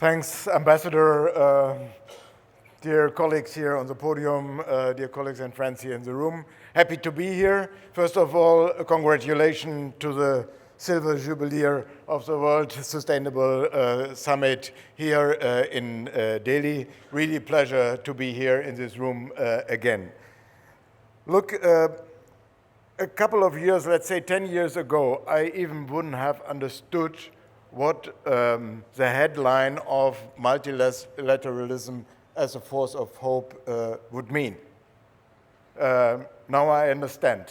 Thanks, Ambassador. Dear colleagues here on the podium, dear colleagues and friends here in the room, happy to be here. First of all, congratulations to the Silver Jubilee of the World Sustainable Summit here in Delhi. Really pleasure to be here in this room again. Look, a couple of years, let's say 10 years ago, I even wouldn't have understood what the headline of multilateralism as a force of hope would mean. Now I understand.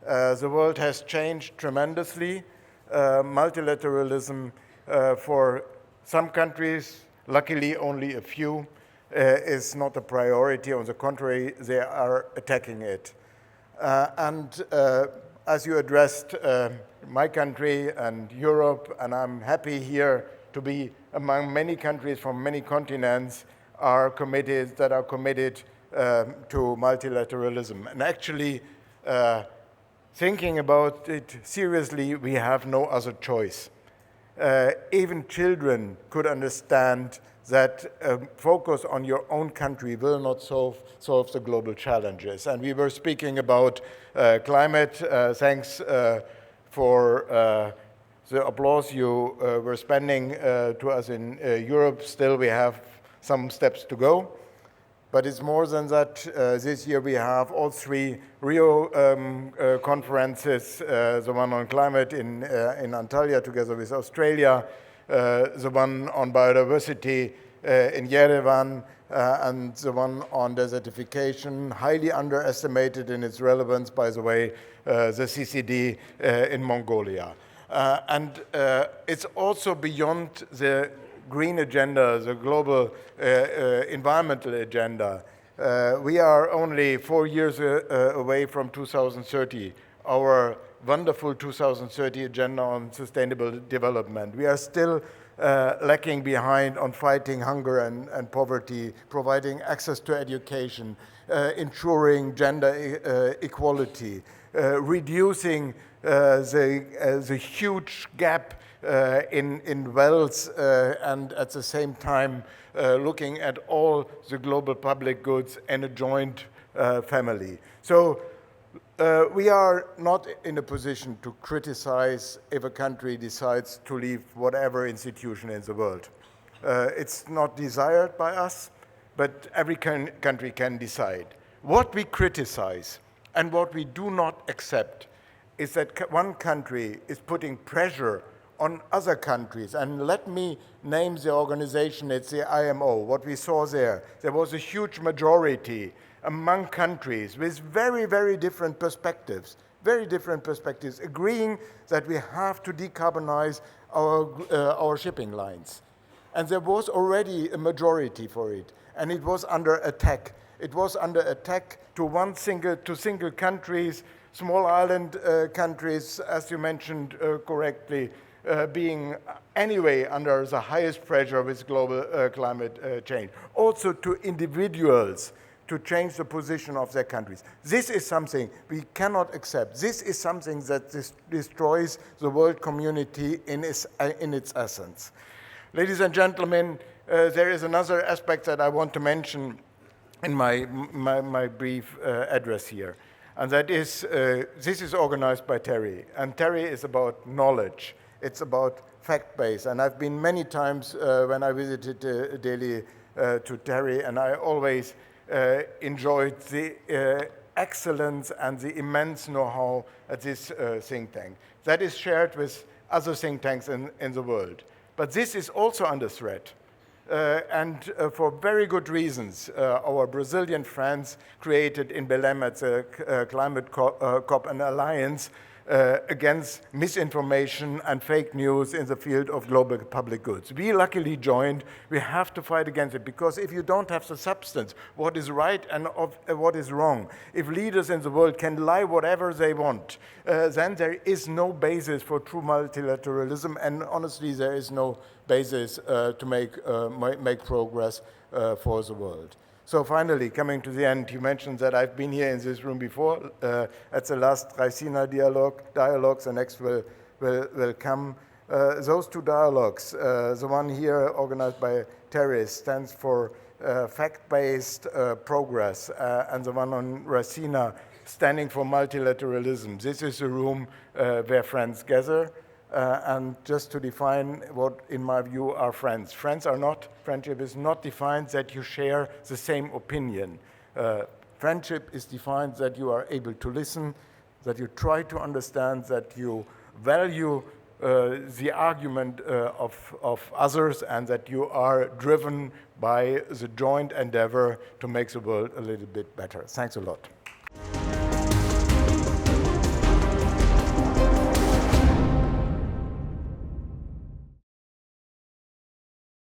The world has changed tremendously. Multilateralism for some countries, luckily only a few, is not a priority. On the contrary, they are attacking it. As you addressed my country and Europe, and I'm happy here to be among many countries from many continents that are committed to multilateralism. And actually, thinking about it seriously, we have no other choice. Even children could understand that focus on your own country will not solve the global challenges. And we were speaking about climate. Thanks for the applause you were spending to us in Europe. Still, we have some steps to go. But it's more than that. This year we have all three Rio conferences, the one on climate in Antalya together with Australia, the one on biodiversity in Yerevan, and the one on desertification, highly underestimated in its relevance, by the way, the CCD in Mongolia. And it's also beyond the green agenda, the global environmental agenda. We are only 4 years away from 2030, our wonderful 2030 agenda on sustainable development. We are still lacking behind on fighting hunger and poverty, providing access to education, ensuring gender equality, reducing the huge gap in wealth, and at the same time looking at all the global public goods and a joint family. So we are not in a position to criticize if a country decides to leave whatever institution in the world. It's not desired by us, but every country can decide. What we criticize and what we do not accept is that one country is putting pressure on other countries. And let me name the organization, it's the IMO. What we saw there was a huge majority among countries with very, very different perspectives, agreeing that we have to decarbonize our shipping lines. And there was already a majority for it, and it was under attack. It was under attack to single countries, small island countries, as you mentioned correctly, being anyway under the highest pressure with global climate change. Also to individuals to change the position of their countries. This is something we cannot accept. This is something that destroys the world community in its essence. Ladies and gentlemen, there is another aspect that I want to mention in my brief address here. And that is, this is organized by TERI. And TERI is about knowledge. It's about fact-based. And I've been many times when I visited Delhi to TERI, and I always enjoyed the excellence and the immense know-how at this think tank. That is shared with other think tanks in the world. But this is also under threat. And for very good reasons. Our Brazilian friends created in Belém at the Climate COP an alliance against misinformation and fake news in the field of global public goods. We luckily joined. We have to fight against it, because if you don't have the substance, what is right and what is wrong, if leaders in the world can lie whatever they want, then there is no basis for true multilateralism, and honestly, there is no basis to make progress for the world. So finally, coming to the end, you mentioned that I've been here in this room before at the last Raisina dialogue. The next will come. Those two dialogues, the one here organized by TERI stands for fact-based progress, and the one on Racina standing for multilateralism. This is a room where friends gather, and just to define what, in my view, are friends. Friendship is not defined that you share the same opinion. Friendship is defined that you are able to listen, that you try to understand, that you value the argument of others, and that you are driven by the joint endeavor to make the world a little bit better. Thanks a lot.